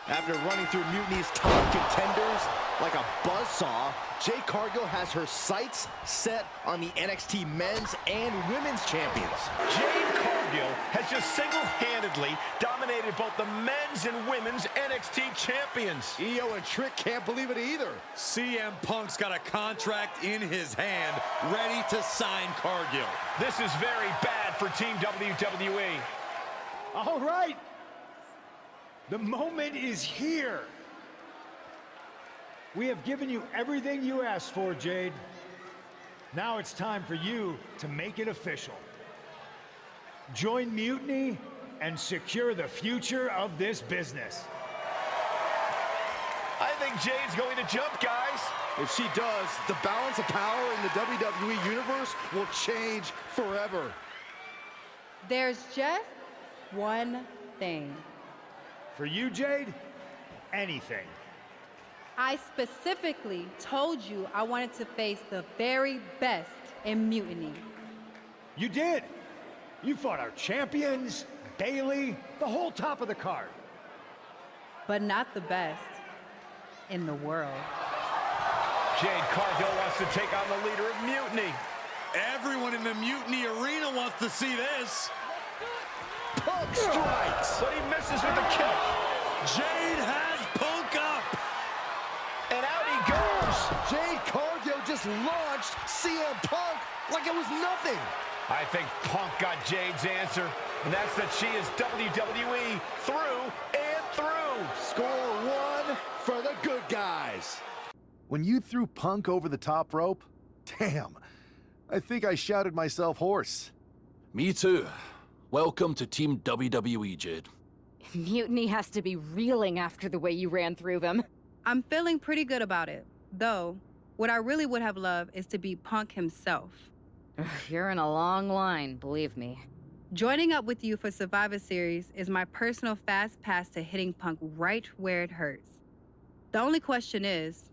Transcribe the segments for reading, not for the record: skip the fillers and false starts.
After running through Mutiny's top contenders like a buzzsaw, Jade Cargill has her sights set on the NXT men's and women's champions. Jade Cargill has just single-handedly dominated both the men's and women's NXT champions. Io and Trick can't believe it either. CM Punk's got a contract in his hand, ready to sign Cargill. This is very bad for Team WWE. All right. The moment is here. We have given you everything you asked for, Jade. Now it's time for you to make it official. Join Mutiny and secure the future of this business. I think Jade's going to jump, guys. If she does, the balance of power in the WWE Universe will change forever. There's just one thing. For you, Jade, anything. I specifically told you I wanted to face the very best in Mutiny. You did. You fought our champions, Bailey, the whole top of the card. But not the best in the world. Jade Cargill wants to take on the leader of Mutiny. Everyone in the Mutiny arena wants to see this. Punk strikes! But he misses with the kick. Jade has Punk up. And out he goes. Jade Cargill just launched CM Punk like it was nothing. I think Punk got Jade's answer, and that's that she is WWE through and through. Score one for the good guys. When you threw Punk over the top rope, damn, I think I shouted myself hoarse. Me too. Welcome to Team WWE, Jade. Mutiny has to be reeling after the way you ran through them. I'm feeling pretty good about it. Though, what I really would have loved is to be Punk himself. You're in a long line, believe me. Joining up with you for Survivor Series is my personal fast pass to hitting Punk right where it hurts. The only question is,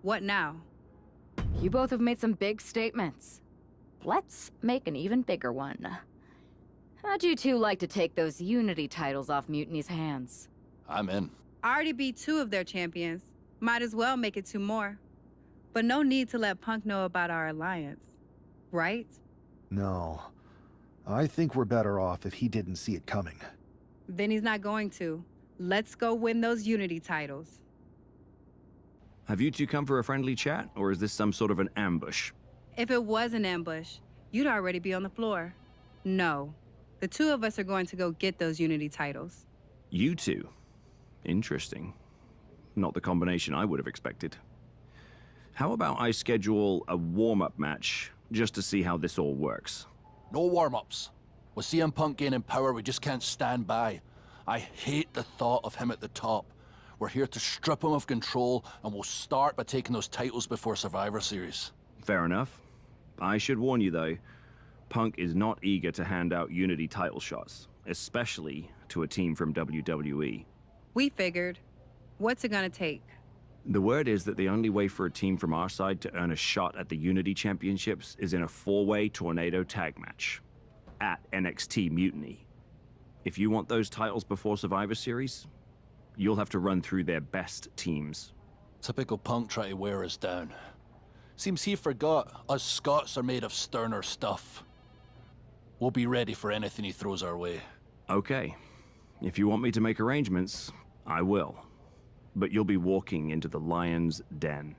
what now? You both have made some big statements. Let's make an even bigger one. How'd you two like to take those Unity titles off Mutiny's hands? I'm in. I already beat 2 of their champions. Might as well make it 2 more. But no need to let Punk know about our alliance. Right? No. I think we're better off if he didn't see it coming. Then he's not going to. Let's go win those Unity titles. Have you two come for a friendly chat, or is this some sort of an ambush? If it was an ambush, you'd already be on the floor. No. The 2 of us are going to go get those Unity titles. You two? Interesting. Not the combination I would have expected. How about I schedule a warm-up match just to see how this all works? No warm-ups. With CM Punk gaining power, we just can't stand by. I hate the thought of him at the top. We're here to strip him of control, and we'll start by taking those titles before Survivor Series. Fair enough. I should warn you, though, Punk is not eager to hand out Unity title shots, especially to a team from WWE. We figured. What's it gonna take? The word is that the only way for a team from our side to earn a shot at the Unity Championships is in a 4-way tornado tag match at NXT Mutiny. If you want those titles before Survivor Series, you'll have to run through their best teams. Typical Punk trying to wear us down. Seems he forgot us Scots are made of sterner stuff. We'll be ready for anything he throws our way. Okay. If you want me to make arrangements, I will. But you'll be walking into the lion's den.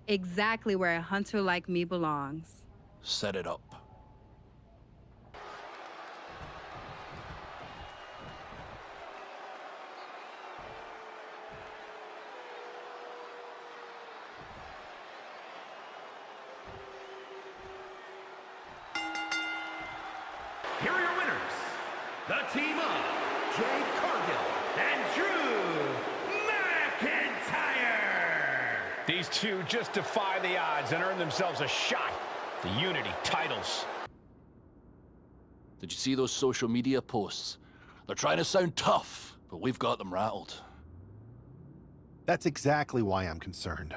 Exactly where a hunter like me belongs. Set it up. Here are your winners, the team of Jade Cargill and Drew McIntyre. These two just defy the odds and earn themselves a shot at the Unity titles. Did you see those social media posts? They're trying to sound tough, but we've got them rattled. That's exactly why I'm concerned.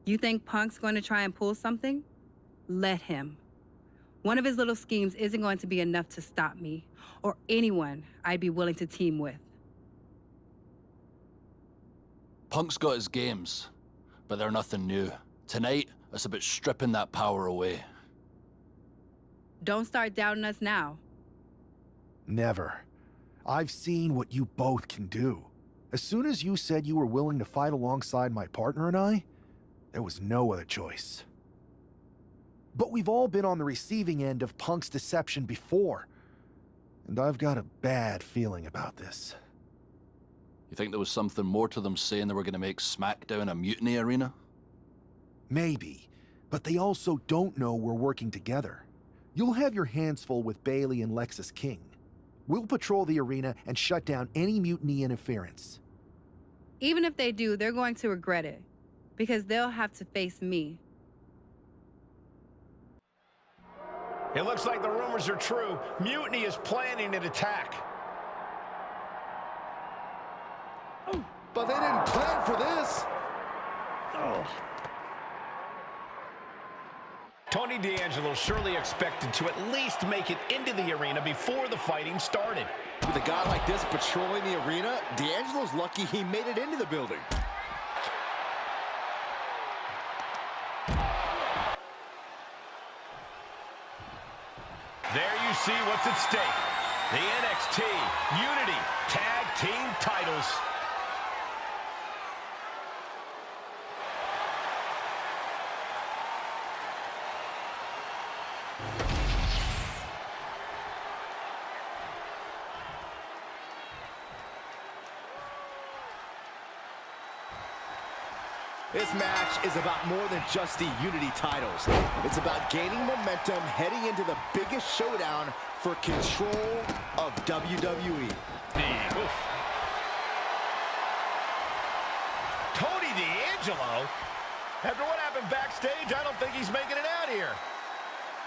You think Punk's going to try and pull something? let him. One of his little schemes isn't going to be enough to stop me, or anyone I'd be willing to team with. Punk's got his games, but they're nothing new. Tonight, it's about stripping that power away. Don't start doubting us now. Never. I've seen what you both can do. As soon as you said you were willing to fight alongside my partner and I, there was no other choice. But we've all been on the receiving end of Punk's deception before, and I've got a bad feeling about this. You think there was something more to them saying they were going to make SmackDown a mutiny arena? Maybe, but they also don't know we're working together. You'll have your hands full with Bailey and Lexis King. We'll patrol the arena and shut down any mutiny interference. Even if they do, they're going to regret it, because they'll have to face me. It looks like the rumors are true. Mutiny is planning an attack. But they didn't plan for this. Tony D'Angelo surely expected to at least make it into the arena before the fighting started. With a guy like this patrolling the arena, D'Angelo's lucky he made it into the building. There you see what's at stake. The NXT Unity Tag Team titles. This match is about more than just the Unity titles. It's about gaining momentum heading into the biggest showdown for control of WWE. Tony D'Angelo? After what happened backstage, I don't think he's making it out here.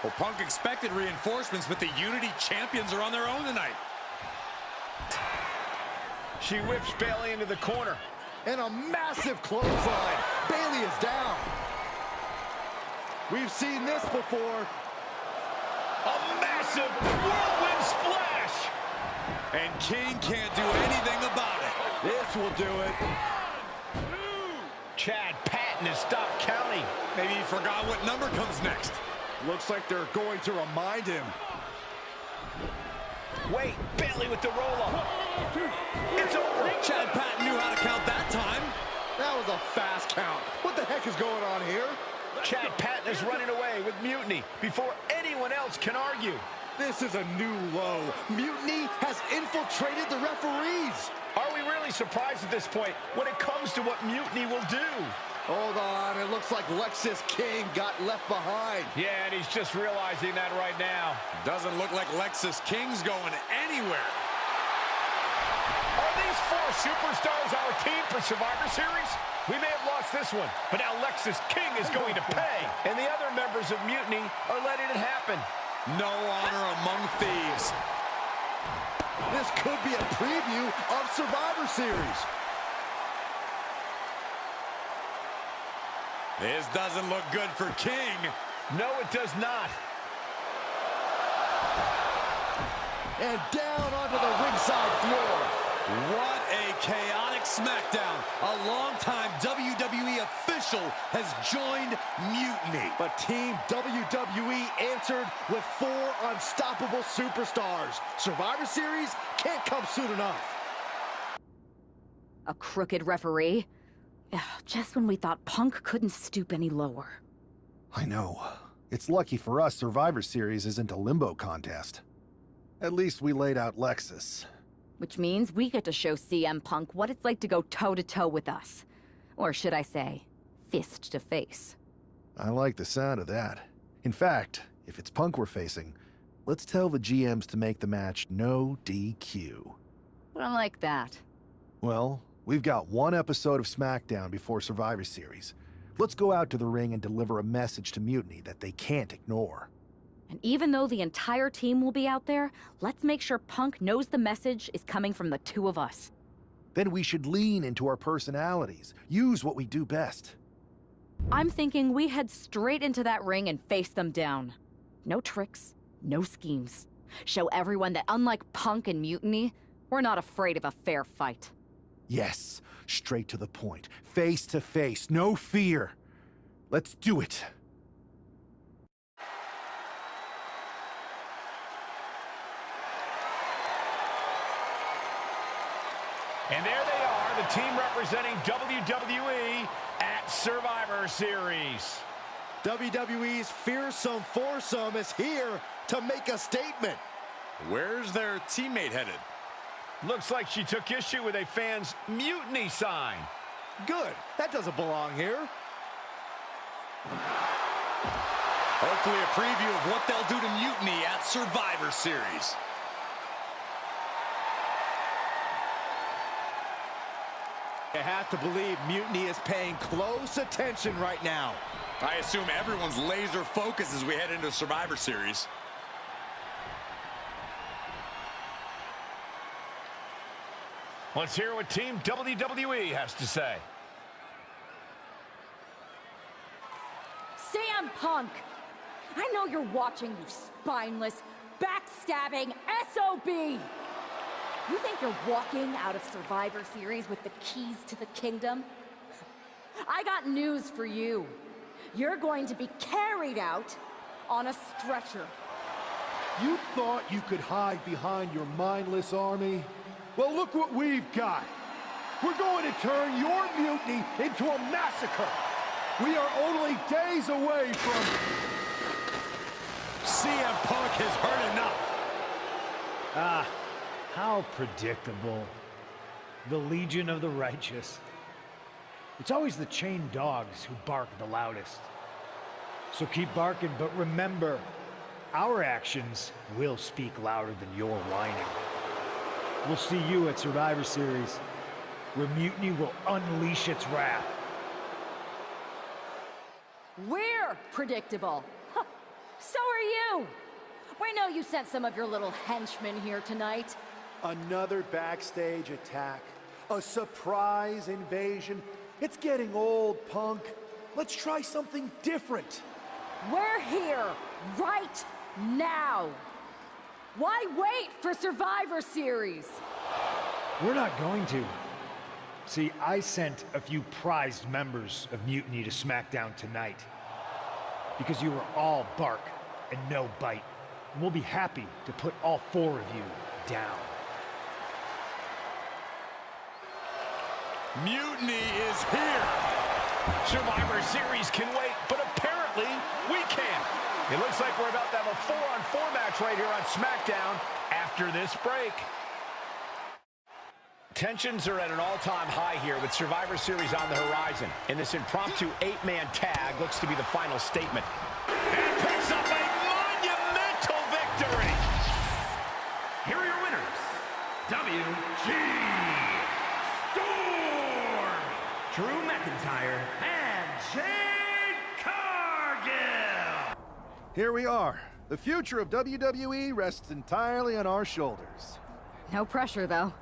Well, Punk expected reinforcements, but the Unity champions are on their own tonight. She whips Bailey into the corner. And a massive clothesline. Bailey is down. We've seen this before. A massive whirlwind splash. And King can't do anything about it. This will do it. Chad Patton has stopped counting. Maybe he forgot what number comes next. Looks like they're going to remind him. Wait, Bailey with the roll-up. It's over. Chad Patton knew how to count that time. That was a fast count. What the heck is going on here? Chad Patton is running away with Mutiny before anyone else can argue. This is a new low. Mutiny has infiltrated the referees. Are we really surprised at this point when it comes to what Mutiny will do? Hold on, it looks like Lexis King got left behind. Yeah, and he's just realizing that right now. Doesn't look like Lexis King's going anywhere. Are these four superstars our team for Survivor Series? We may have lost this one, but now Lexis King is going to pay. And the other members of Mutiny are letting it happen. No honor among thieves. This could be a preview of Survivor Series. This doesn't look good for King. No, it does not. And down onto the ringside floor. What a chaotic SmackDown. A longtime WWE official has joined Mutiny. But Team WWE answered with 4 unstoppable superstars. Survivor Series can't come soon enough. A crooked referee? Ugh, just when we thought Punk couldn't stoop any lower. I know. It's lucky for us Survivor Series isn't a limbo contest. At least we laid out Lexis. Which means we get to show CM Punk what it's like to go toe-to-toe with us. Or should I say, fist to face. I like the sound of that. In fact, if it's Punk we're facing, let's tell the GMs to make the match no DQ. I like that. Well, we've got one episode of SmackDown before Survivor Series. Let's go out to the ring and deliver a message to Mutiny that they can't ignore. And even though the entire team will be out there, let's make sure Punk knows the message is coming from the two of us. Then we should lean into our personalities, use what we do best. I'm thinking we head straight into that ring and face them down. No tricks, no schemes. Show everyone that unlike Punk and Mutiny, we're not afraid of a fair fight. Yes, straight to the point. Face to face, no fear. Let's do it. And there they are, the team representing WWE at Survivor Series. WWE's fearsome foursome is here to make a statement. Where's their teammate headed? Looks like she took issue with a fan's mutiny sign. Good. That doesn't belong here. Hopefully a preview of what they'll do to Mutiny at Survivor Series. You have to believe Mutiny is paying close attention right now. I assume everyone's laser focused as we head into Survivor Series. Let's hear what Team WWE has to say. CM Punk! I know you're watching, you spineless, backstabbing SOB! You think you're walking out of Survivor Series with the keys to the kingdom? I got news for you. You're going to be carried out on a stretcher. You thought you could hide behind your mindless army? Well, look what we've got. We're going to turn your mutiny into a massacre. We are only days away from... CM Punk has heard enough. Ah, how predictable. The Legion of the Righteous. It's always the chained dogs who bark the loudest. So keep barking, but remember, our actions will speak louder than your whining. We'll see you at Survivor Series, where Mutiny will unleash its wrath. We're predictable. Huh. So are you. We know you sent some of your little henchmen here tonight. Another backstage attack. A surprise invasion. It's getting old, Punk. Let's try something different. We're here, right now. Why wait for Survivor Series? We're not going to. See, I sent a few prized members of Mutiny to SmackDown tonight. Because you were all bark and no bite. And we'll be happy to put all four of you down. Mutiny is here. Survivor Series can wait, but apparently we can't. It looks like we're about to have a 4-on-4 match right here on SmackDown after this break. Tensions are at an all-time high here with Survivor Series on the horizon. And this impromptu 8-man tag looks to be the final statement. And picks up a monumental victory. Here are your winners, WG Storm, Drew McIntyre, and Jade Cargill. Here we are. The future of WWE rests entirely on our shoulders. No pressure, though.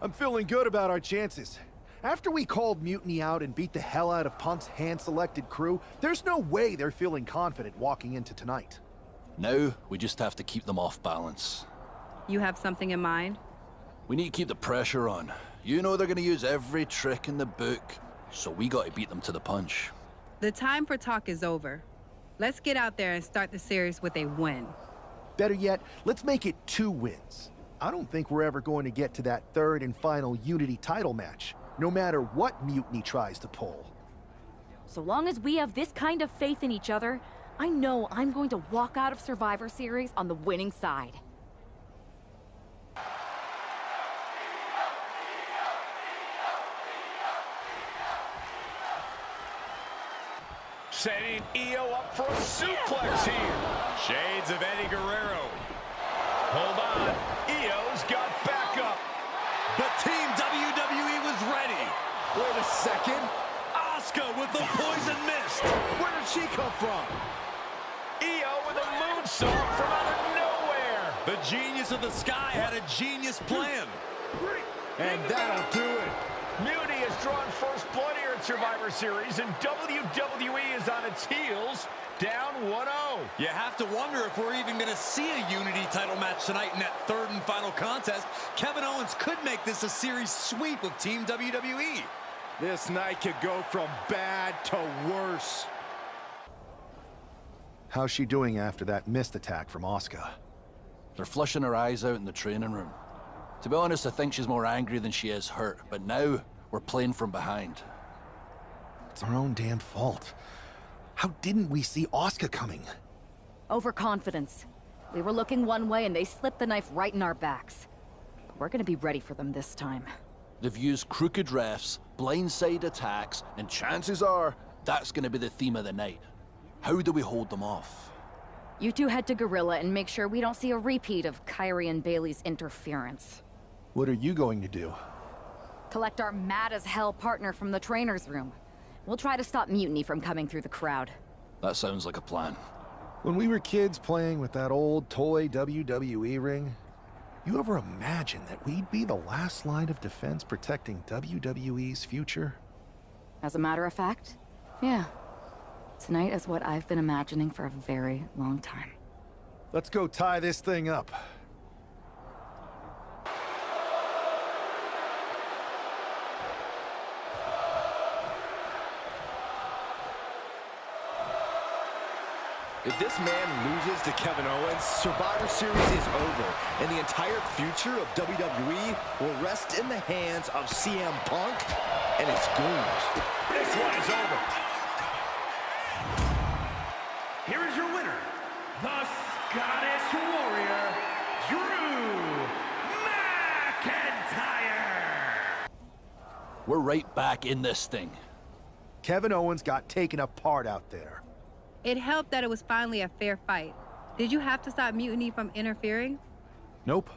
I'm feeling good about our chances. After we called Mutiny out and beat the hell out of Punk's hand-selected crew, there's no way they're feeling confident walking into tonight. Now, we just have to keep them off balance. You have something in mind? We need to keep the pressure on. You know they're gonna use every trick in the book, so we gotta beat them to the punch. The time for talk is over. Let's get out there and start the series with a win. Better yet, let's make it 2 wins. I don't think we're ever going to get to that third and final Unity title match, no matter what Mutiny tries to pull. So long as we have this kind of faith in each other, I know I'm going to walk out of Survivor Series on the winning side. Setting EO up for a suplex here. Shades of Eddie Guerrero. Hold on. EO's got backup. But Team WWE was ready. Wait a second. Asuka with the poison mist. Where did she come from? EO with a moonsault from out of nowhere. The genius of the sky had a genius plan. And that'll do it. Mutiny has drawn first blood here at Survivor Series, and WWE is on its heels, down 1-0. You have to wonder if we're even going to see a Unity title match tonight in that third and final contest. Kevin Owens could make this a series sweep of Team WWE. This night could go from bad to worse. How's she doing after that missed attack from Asuka? They're flushing her eyes out in the training room. To be honest, I think she's more angry than she is hurt, but now we're playing from behind. It's our own damn fault. How didn't we see Asuka coming? Overconfidence. We were looking one way and they slipped the knife right in our backs. We're gonna be ready for them this time. They've used crooked refs, blindside attacks, and chances are that's going to be the theme of the night. How do we hold them off? You two head to Gorilla and make sure we don't see a repeat of Kyrie and Bailey's interference. What are you going to do? Collect our mad-as-hell partner from the trainer's room. We'll try to stop Mutiny from coming through the crowd. That sounds like a plan. When we were kids playing with that old toy WWE ring, you ever imagine that we'd be the last line of defense protecting WWE's future? As a matter of fact, yeah. Tonight is what I've been imagining for a very long time. Let's go tie this thing up. If this man loses to Kevin Owens, Survivor Series is over, and the entire future of WWE will rest in the hands of CM Punk and its goons. This one is over. Here is your winner, the Scottish Warrior, Drew McIntyre. We're right back in this thing. Kevin Owens got taken apart out there. It helped that it was finally a fair fight. Did you have to stop Mutiny from interfering? Nope.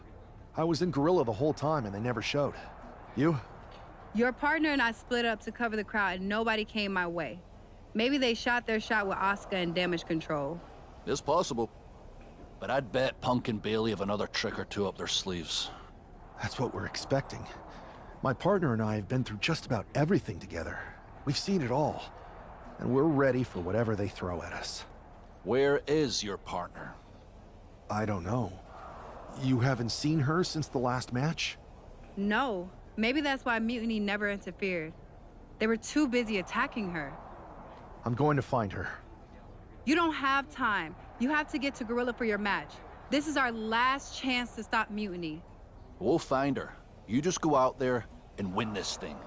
I was in Gorilla the whole time and they never showed. You? Your partner and I split up to cover the crowd and nobody came my way. Maybe they shot their shot with Asuka and damage control. It's possible. But I'd bet Punk and Bailey have another trick or two up their sleeves. That's what we're expecting. My partner and I have been through just about everything together. We've seen it all. And we're ready for whatever they throw at us. Where is your partner? I don't know. You haven't seen her since the last match? No. Maybe that's why Mutiny never interfered. They were too busy attacking her. I'm going to find her. You don't have time. You have to get to Gorilla for your match. This is our last chance to stop Mutiny. We'll find her. You just go out there and win this thing.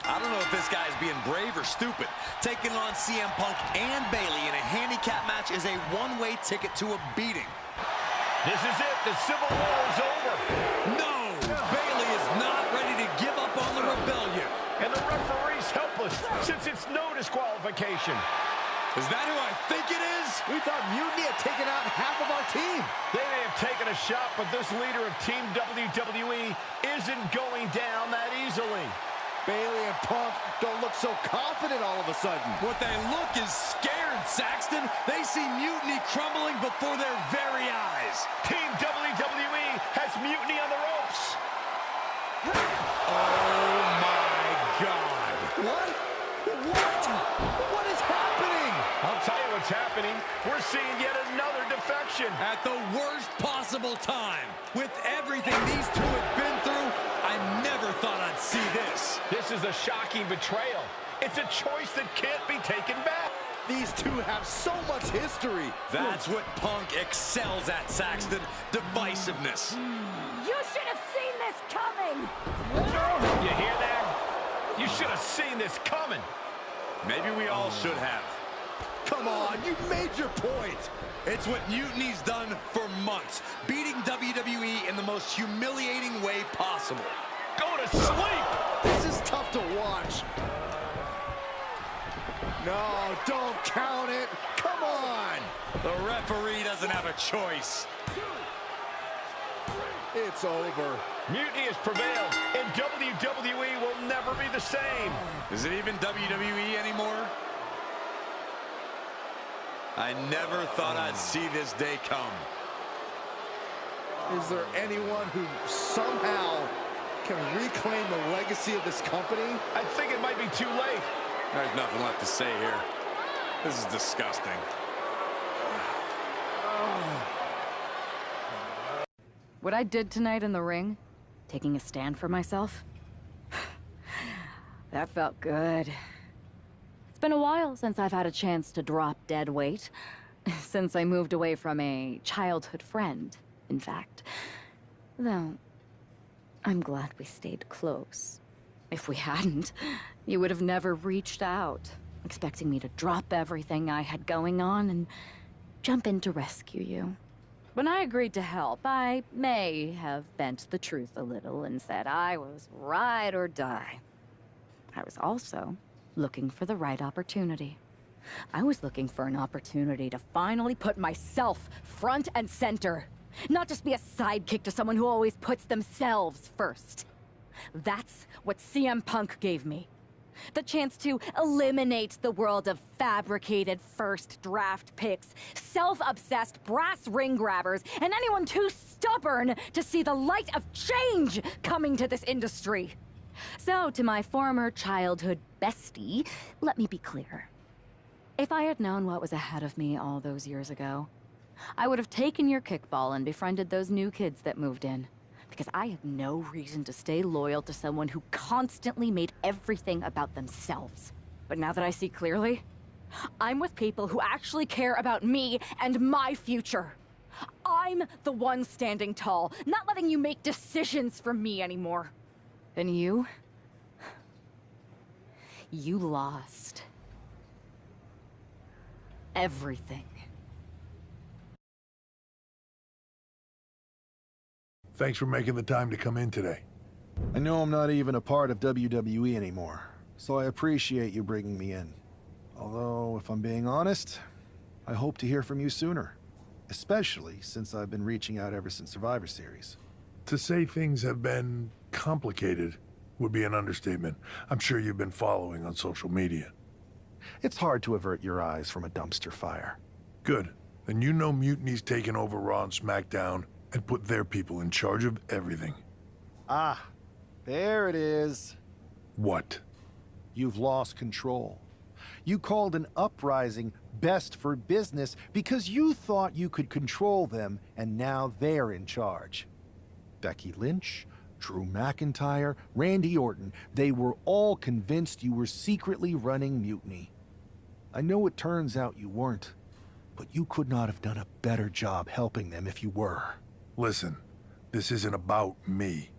I don't know if this guy's being brave or stupid. Taking on CM Punk and Bailey in a handicap match is a one-way ticket to a beating. This is it. The Civil War is over. No! Bailey is not ready to give up on the rebellion. And the referee's helpless since it's no disqualification. Is that who I think it is? We thought Mutiny had taken out half of our team. They may have taken a shot, but this leader of Team WWE isn't going down that easily. Bailey and Punk don't look so confident all of a sudden. What they look is scared, Saxton. They see Mutiny crumbling before their very eyes. Team WWE has Mutiny on the ropes. Oh, my God. What? What is happening? I'll tell you what's happening. We're seeing yet another defection. At the worst possible time. With everything these two have been through, I never thought I'd see this. This is a shocking betrayal. It's a choice that can't be taken back. These two have so much history. That's what Punk excels at, Saxton. Divisiveness. You should have seen this coming! You hear that? You should have seen this coming. Maybe we all should have. Come on, you made your point. It's what Mutiny's done for months, beating WWE in the most humiliating way possible. Go to sleep! This is tough to watch. No, don't count it. Come on. The referee doesn't have a choice. It's over. Mutiny has prevailed, and WWE will never be the same. Is it even WWE anymore? I never thought I'd see this day come. Is there anyone who somehow can reclaim the legacy of this company? I think it might be too late. There's nothing left to say here. This is disgusting. What I did tonight in the ring, taking a stand for myself, that felt good. It's been a while since I've had a chance to drop dead weight. Since I moved away from a childhood friend, in fact. Though, I'm glad we stayed close. If we hadn't, you would have never reached out, expecting me to drop everything I had going on and jump in to rescue you. When I agreed to help, I may have bent the truth a little and said I was ride or die. I was also looking for the right opportunity. I was looking for an opportunity to finally put myself front and center. Not just be a sidekick to someone who always puts themselves first. That's what CM Punk gave me. The chance to eliminate the world of fabricated first draft picks, self-obsessed brass ring grabbers, and anyone too stubborn to see the light of change coming to this industry. So, to my former childhood bestie, let me be clear. If I had known what was ahead of me all those years ago, I would have taken your kickball and befriended those new kids that moved in. Because I had no reason to stay loyal to someone who constantly made everything about themselves. But now that I see clearly, I'm with people who actually care about me and my future. I'm the one standing tall, not letting you make decisions for me anymore. And you lost everything. Thanks for making the time to come in today. I know I'm not even a part of WWE anymore, so I appreciate you bringing me in. Although, if I'm being honest, I hope to hear from you sooner. Especially since I've been reaching out ever since Survivor Series. To say things have been complicated would be an understatement. I'm sure you've been following on social media. It's hard to avert your eyes from a dumpster fire. Good. Then you know Mutiny's taken over Raw and SmackDown and put their people in charge of everything. Ah, there it is. What? You've lost control. You called an uprising best for business because you thought you could control them, and now they're in charge. Becky Lynch, Drew McIntyre, Randy Orton, they were all convinced you were secretly running Mutiny. I know it turns out you weren't, but you could not have done a better job helping them if you were. Listen, this isn't about me.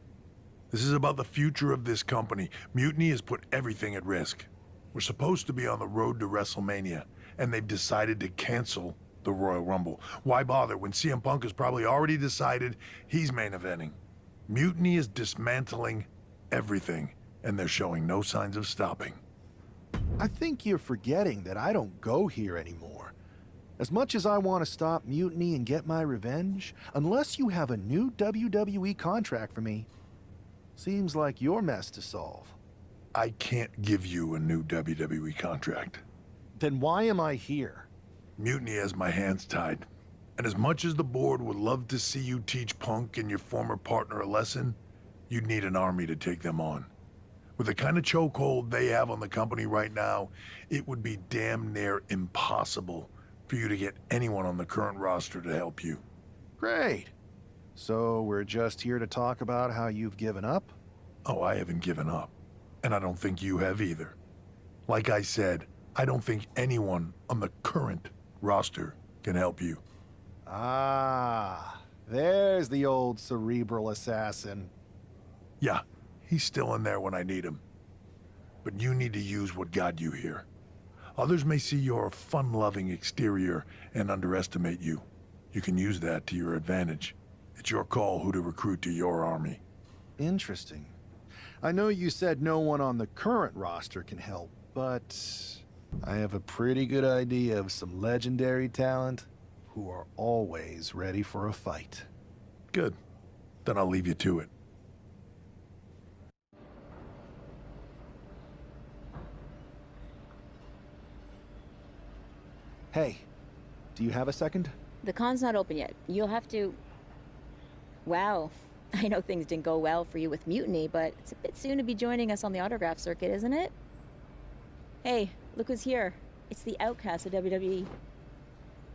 This is about the future of this company. Mutiny has put everything at risk. We're supposed to be on the road to WrestleMania, and they've decided to cancel the Royal Rumble. Why bother when CM Punk has probably already decided he's main eventing? Mutiny is dismantling everything, and they're showing no signs of stopping. I think you're forgetting that I don't go here anymore. As much as I want to stop Mutiny and get my revenge, unless you have a new WWE contract for me, seems like your mess to solve. I can't give you a new WWE contract. Then why am I here? Mutiny has my hands tied. And as much as the board would love to see you teach Punk and your former partner a lesson, you'd need an army to take them on. With the kind of chokehold they have on the company right now, it would be damn near impossible for you to get anyone on the current roster to help you. Great. So we're just here to talk about how you've given up? Oh, I haven't given up. And I don't think you have either. Like I said, I don't think anyone on the current roster can help you. Ah, there's the old cerebral assassin. Yeah, he's still in there when I need him. But you need to use what got you here. Others may see your fun-loving exterior and underestimate you. You can use that to your advantage. It's your call who to recruit to your army. Interesting. I know you said no one on the current roster can help, but I have a pretty good idea of some legendary talent who are always ready for a fight. Good. Then I'll leave you to it. Hey, Do you have a second? The con's not open yet. You'll have to... Wow. I know things didn't go well for you with Mutiny, but it's a bit soon to be joining us on the autograph circuit, isn't it? Hey, look who's here. It's the outcast of WWE.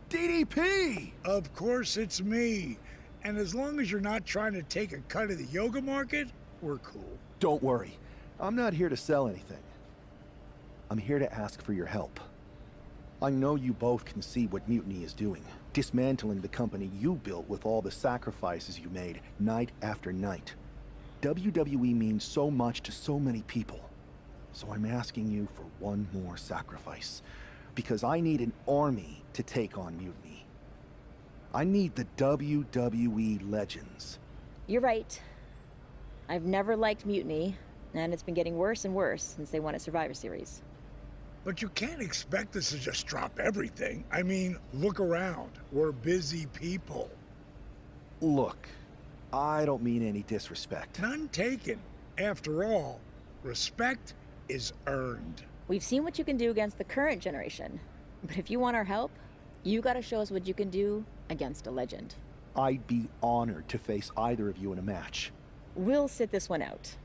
DDP! Of course it's me. And as long as you're not trying to take a cut of the yoga market, we're cool. Don't worry. I'm not here to sell anything. I'm here to ask for your help. I know you both can see what Mutiny is doing. Dismantling the company you built with all the sacrifices you made, night after night. WWE means so much to so many people. So I'm asking you for one more sacrifice. Because I need an army to take on Mutiny. I need the WWE legends. You're right. I've never liked Mutiny, and it's been getting worse and worse since they won a Survivor Series. But you can't expect us to just drop everything. I mean, look around. We're busy people. Look, I don't mean any disrespect. None taken. After all, respect is earned. We've seen what you can do against the current generation. But if you want our help, you gotta show us what you can do against a legend. I'd be honored to face either of you in a match. We'll sit this one out.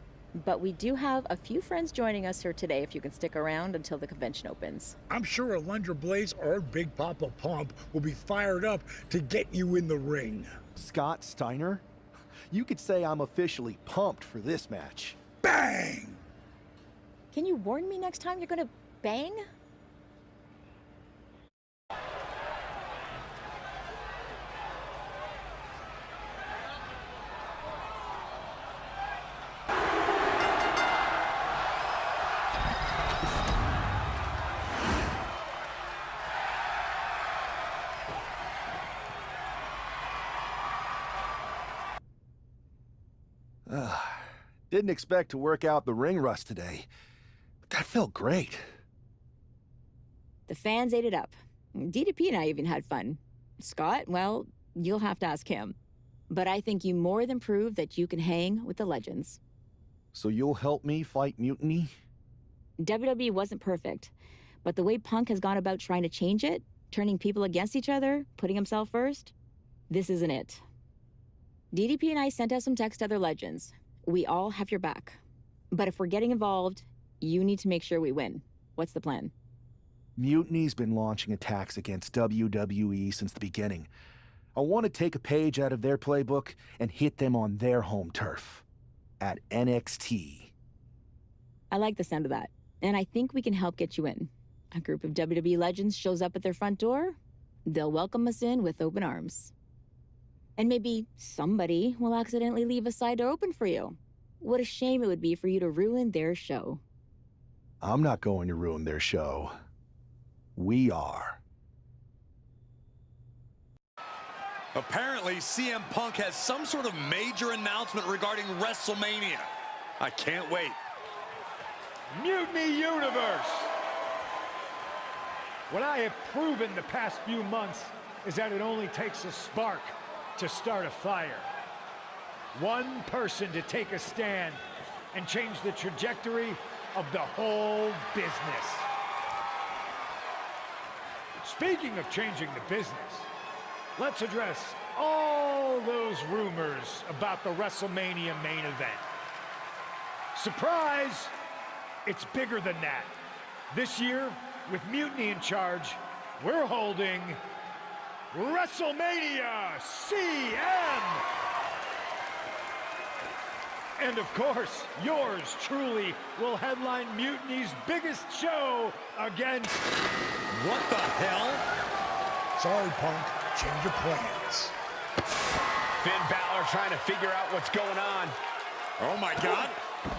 But we do have a few friends joining us here today if you can stick around until the convention opens. I'm sure Alundra Blaze or Big Papa Pump will be fired up to get you in the ring. Scott Steiner? You could say I'm officially pumped for this match. Bang! Can you warn me next time you're gonna bang? Didn't expect to work out the ring rust today, but that felt great. The fans ate it up. DDP and I even had fun. Scott, well, you'll have to ask him. But I think you more than proved that you can hang with the legends. So you'll help me fight Mutiny? WWE wasn't perfect, but the way Punk has gone about trying to change it, turning people against each other, putting himself first, this isn't it. DDP and I sent out some text to other legends. We all have your back. But if we're getting involved, you need to make sure we win. What's the plan? Mutiny's been launching attacks against WWE since the beginning. I want to take a page out of their playbook and hit them on their home turf. At NXT. I like the sound of that. And I think we can help get you in. A group of WWE legends shows up at their front door. They'll welcome us in with open arms. And maybe somebody will accidentally leave a side door open for you. What a shame it would be for you to ruin their show. I'm not going to ruin their show. We are. Apparently, CM Punk has some sort of major announcement regarding WrestleMania. I can't wait. Mutiny Universe! What I have proven the past few months is that it only takes a spark to start a fire. One person to take a stand and change the trajectory of the whole business. Speaking of changing the business, let's address all those rumors about the WrestleMania main event. Surprise! It's bigger than that. This year, with Mutiny in charge, we're holding WrestleMania CM! And of course, yours truly will headline Mutiny's biggest show against... What the hell? Sorry, Punk. Change your plans. Finn Balor trying to figure out what's going on. Oh my God,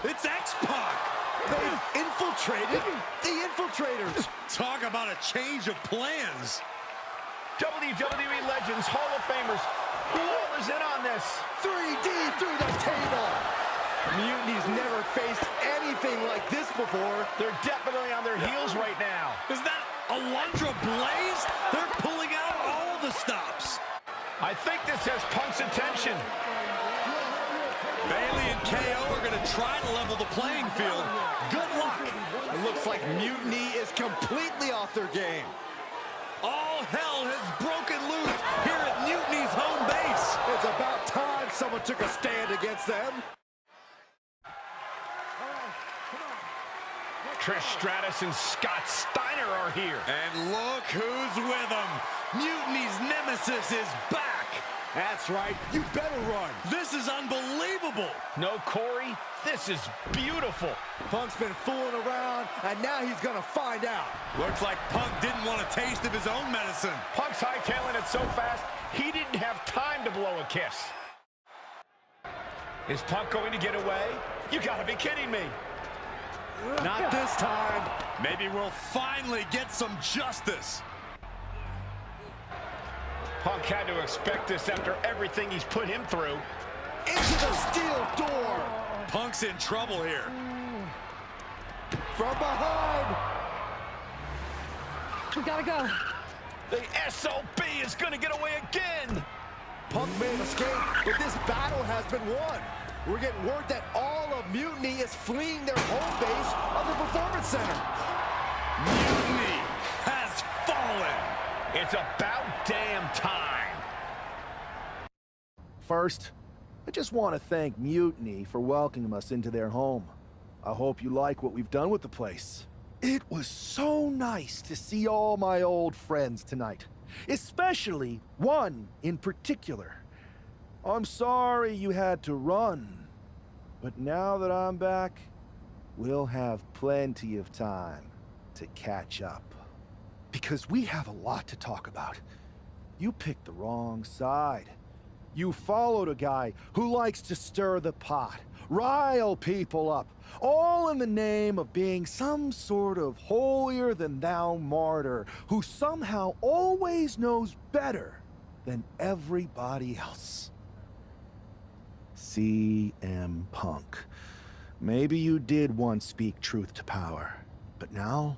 it's X-Pac! They've infiltrated the infiltrators. Talk about a change of plans. WWE Legends, Hall of Famers, who all is in on this? 3D through the table. Mutiny's never faced anything like this before. They're definitely on their heels right now. Is that Alundra Blaze? They're pulling out all the stops. I think this has Punk's attention. Bailey and KO are going to try to level the playing field. Good luck. It looks like Mutiny is completely off their game. All hell has broken loose here at Mutiny's home base. It's about time someone took a stand against them. Trish Stratus and Scott Steiner are here. And look who's with them. Mutiny's nemesis is back. That's right. You better run. This is unbelievable. No, Corey, this is beautiful. Punk's been fooling around, and now he's going to find out. Looks like Punk didn't want a taste of his own medicine. Punk's hightailing it so fast, he didn't have time to blow a kiss. Is Punk going to get away? You gotta be kidding me. Not this time. Maybe we'll finally get some justice. Punk had to expect this after everything he's put him through. Into the steel door. Punk's in trouble here. From behind. We gotta go. The SOB is gonna get away again. Punk made an escape, but this battle has been won. We're getting word that all of Mutiny is fleeing their home base of the Performance Center. Mutiny has fallen. It's about damn time. First, I just want to thank Mutiny for welcoming us into their home. I hope you like what we've done with the place. It was so nice to see all my old friends tonight, especially one in particular. I'm sorry you had to run, but now that I'm back, we'll have plenty of time to catch up. Because we have a lot to talk about. You picked the wrong side. You followed a guy who likes to stir the pot, rile people up, all in the name of being some sort of holier-than-thou martyr who somehow always knows better than everybody else. CM Punk. Maybe you did once speak truth to power, but now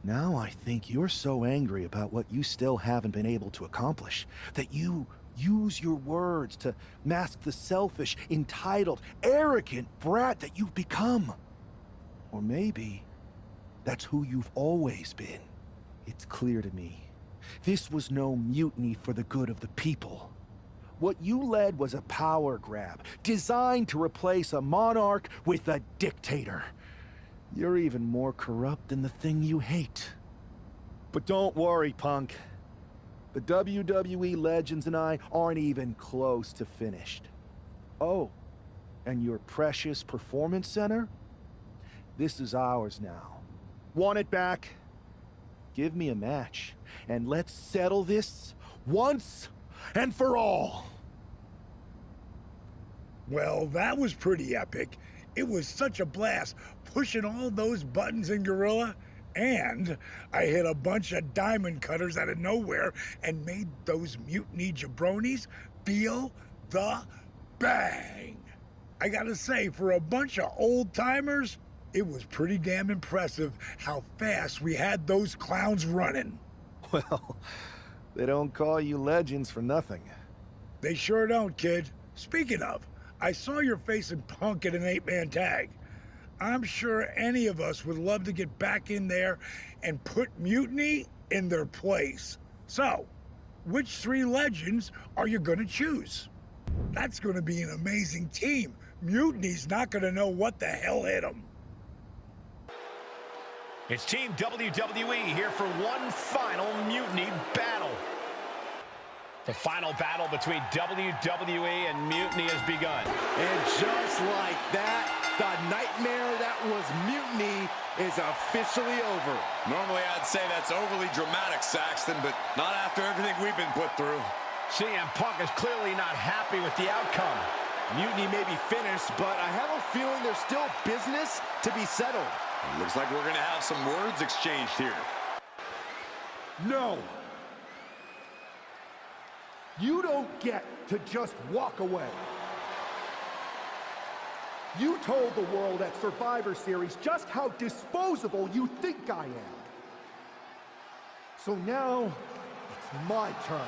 I think you're so angry about what you still haven't been able to accomplish that you use your words to mask the selfish, entitled, arrogant brat that you've become. Or maybe that's who you've always been. It's clear to me. This was no mutiny for the good of the people. What you led was a power grab, designed to replace a monarch with a dictator. You're even more corrupt than the thing you hate. But don't worry, Punk. The WWE legends and I aren't even close to finished. Oh, and your precious performance center? This is ours now. Want it back? Give me a match, and let's settle this once and for all. Well, that was pretty epic. It was such a blast pushing all those buttons in Gorilla, and I hit a bunch of diamond cutters out of nowhere and made those Mutiny jabronis feel the bang. I gotta say, for a bunch of old timers, it was pretty damn impressive how fast we had those clowns running. Well, they don't call you legends for nothing. They sure don't, kid. Speaking of, I saw your face in Punk at an 8-man tag. I'm sure any of us would love to get back in there and put Mutiny in their place. So, which 3 legends are you gonna choose? That's gonna be an amazing team. Mutiny's not gonna know what the hell hit them. It's Team WWE here for one final Mutiny battle. The final battle between WWE and Mutiny has begun. And just like that, the nightmare that was Mutiny is officially over. Normally I'd say that's overly dramatic, Saxton, but not after everything we've been put through. CM Punk is clearly not happy with the outcome. Mutiny may be finished, but I have a feeling there's still business to be settled. It looks like we're going to have some words exchanged here. No! You don't get to just walk away. You told the world at Survivor Series just how disposable you think I am. So now, it's my turn.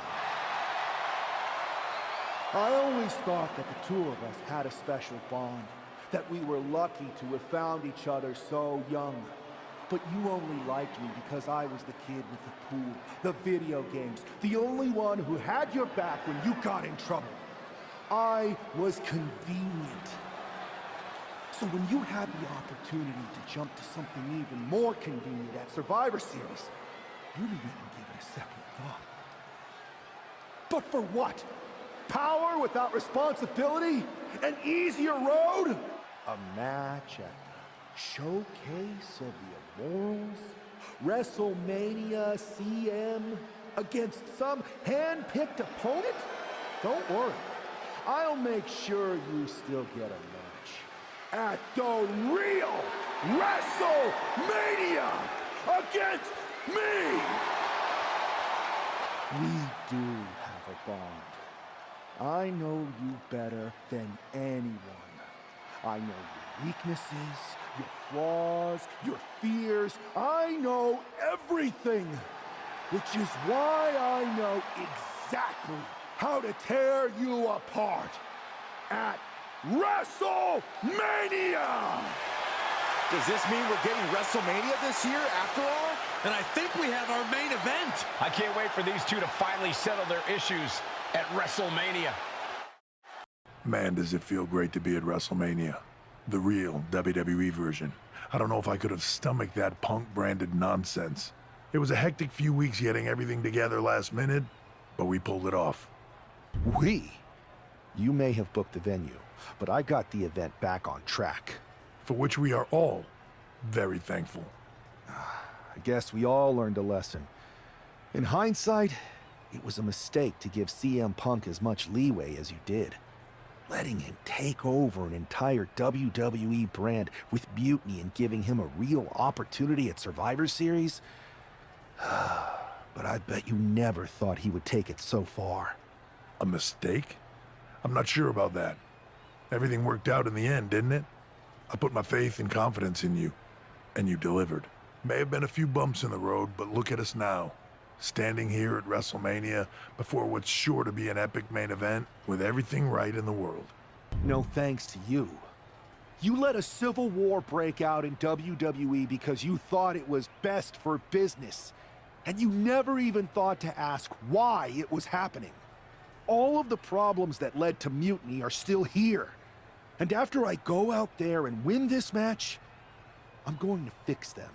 I always thought that the two of us had a special bond, that we were lucky to have found each other so young. But you only liked me because I was the kid with the pool, the video games, the only one who had your back when you got in trouble. I was convenient. So when you had the opportunity to jump to something even more convenient at Survivor Series, you didn't even give it a second thought. But for what? Power without responsibility? An easier road? A match at the showcase of the Immortals? WrestleMania CM against some hand-picked opponent? Don't worry. I'll make sure you still get a match at the real WrestleMania against me! We do have a bond. I know you better than anyone. I know your weaknesses, your flaws, your fears. I know everything, which is why I know exactly how to tear you apart at WrestleMania! Does this mean we're getting WrestleMania this year after all? And I think we have our main event. I can't wait for these two to finally settle their issues at WrestleMania. Man, does it feel great to be at WrestleMania. The real WWE version. I don't know if I could have stomached that Punk-branded nonsense. It was a hectic few weeks getting everything together last minute, but we pulled it off. We? You may have booked the venue, but I got the event back on track. For which we are all very thankful. I guess we all learned a lesson. In hindsight, it was a mistake to give CM Punk as much leeway as you did. Letting him take over an entire WWE brand with Mutiny and giving him a real opportunity at Survivor Series? But I bet you never thought he would take it so far. A mistake? I'm not sure about that. Everything worked out in the end, didn't it? I put my faith and confidence in you, and you delivered. May have been a few bumps in the road, but look at us now. Standing here at WrestleMania before what's sure to be an epic main event with everything right in the world. No thanks to you. You let a civil war break out in WWE because you thought it was best for business. And you never even thought to ask why it was happening. All of the problems that led to Mutiny are still here. And after I go out there and win this match, I'm going to fix them.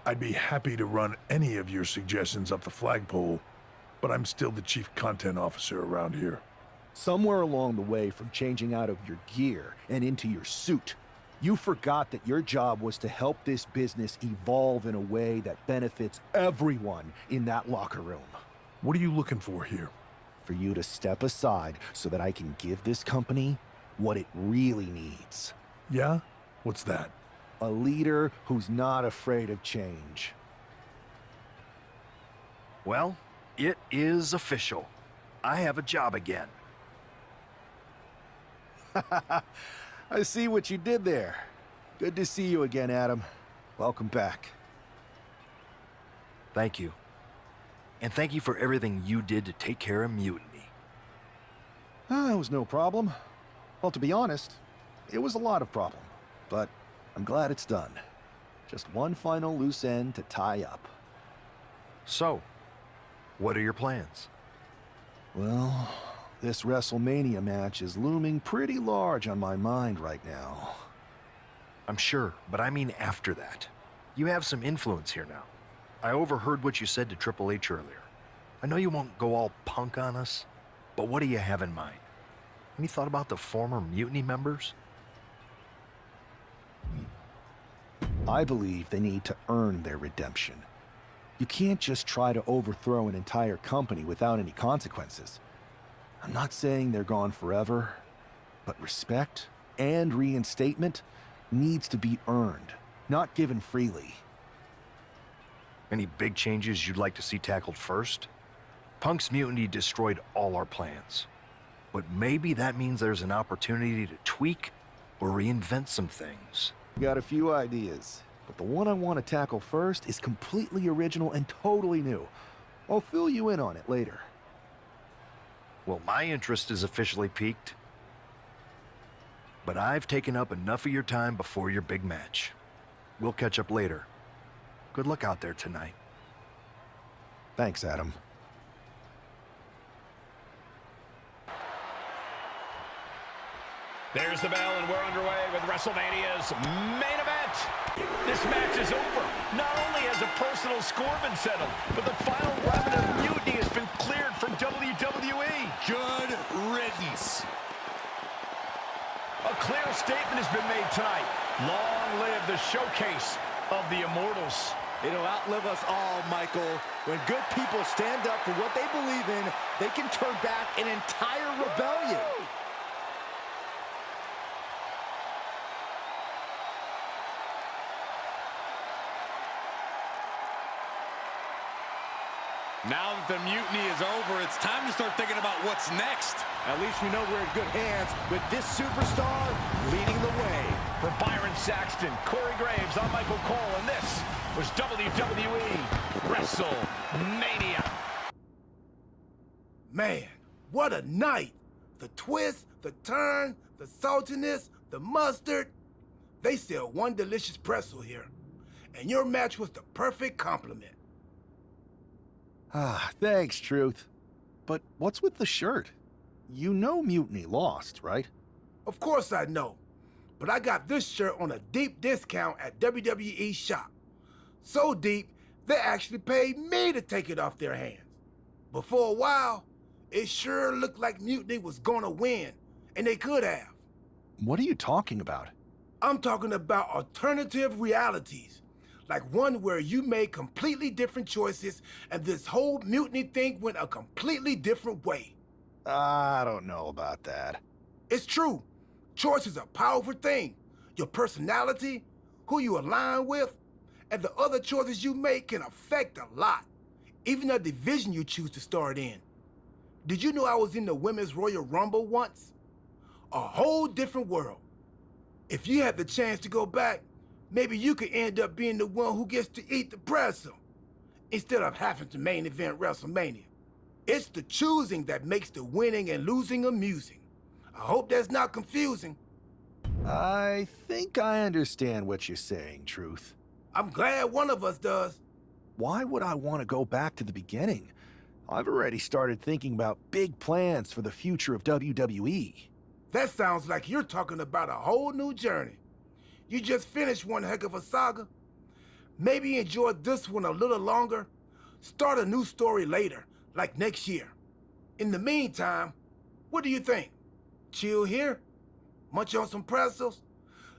I'd be happy to run any of your suggestions up the flagpole, but I'm still the chief content officer around here. Somewhere along the way from changing out of your gear and into your suit, you forgot that your job was to help this business evolve in a way that benefits everyone in that locker room. What are you looking for here? For you to step aside so that I can give this company what it really needs. Yeah? What's that? A leader who's not afraid of change. Well, it is official. I have a job again. I see what you did there. Good to see you again, Adam. Welcome back. Thank you. And thank you for everything you did to take care of Mutiny. It was no problem. Well, to be honest, it was a lot of problem. But I'm glad it's done. Just one final loose end to tie up. So, what are your plans? Well, this WrestleMania match is looming pretty large on my mind right now. I'm sure, but I mean after that. You have some influence here now. I overheard what you said to Triple H earlier. I know you won't go all Punk on us, but what do you have in mind? Any thought about the former Mutiny members? I believe they need to earn their redemption. You can't just try to overthrow an entire company without any consequences. I'm not saying they're gone forever, but respect and reinstatement needs to be earned, not given freely. Any big changes you'd like to see tackled first? Punk's mutiny destroyed all our plans. But maybe that means there's an opportunity to tweak or reinvent some things. Got a few ideas, but the one I want to tackle first is completely original and totally new. I'll fill you in on it later. Well, my interest is officially piqued. But I've taken up enough of your time before your big match. We'll catch up later. Good luck out there tonight. Thanks, Adam. There's the bell, and we're underway with WrestleMania's main event. This match is over. Not only has a personal score been settled, but the final remnant of Mutiny has been cleared from WWE. Good riddance. A clear statement has been made tonight. Long live the showcase of the Immortals. It'll outlive us all, Michael. When good people stand up for what they believe in, they can turn back an entire rebellion. Now that the mutiny is over, it's time to start thinking about what's next. At least we know we're in good hands with this superstar leading the way. For Byron Saxton, Corey Graves, I'm Michael Cole, and this was WWE WrestleMania. Man, what a night. The twist, the turn, the saltiness, the mustard. They sell one delicious pretzel here. And your match was the perfect compliment. Ah, thanks, Truth. But what's with the shirt? You know Mutiny lost, right? Of course I know. But I got this shirt on a deep discount at WWE shop. So deep, they actually paid me to take it off their hands. But for a while, it sure looked like Mutiny was gonna win, and they could have. What are you talking about? I'm talking about alternative realities. Like one where you made completely different choices and this whole mutiny thing went a completely different way. I don't know about that. It's true. Choice is a powerful thing. Your personality, who you align with, and the other choices you make can affect a lot. Even the division you choose to start in. Did you know I was in the Women's Royal Rumble once? A whole different world. If you had the chance to go back, maybe you could end up being the one who gets to eat the pretzel instead of having to main event WrestleMania. It's the choosing that makes the winning and losing amusing. I hope that's not confusing. I think I understand what you're saying, Truth. I'm glad one of us does. Why would I want to go back to the beginning? I've already started thinking about big plans for the future of WWE. That sounds like you're talking about a whole new journey. You just finished one heck of a saga. Maybe enjoy this one a little longer. Start a new story later, like next year. In the meantime, what do you think? Chill here? Munch on some pretzels?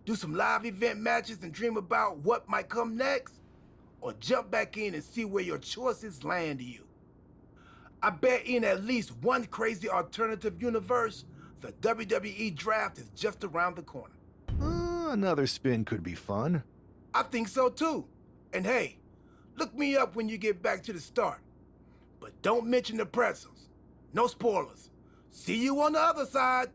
Do some live event matches and dream about what might come next? Or jump back in and see where your choices land you? I bet in at least one crazy alternative universe, the WWE draft is just around the corner. Another spin could be fun. I think so too. And hey, look me up when you get back to the start. But don't mention the pretzels. No spoilers. See you on the other side.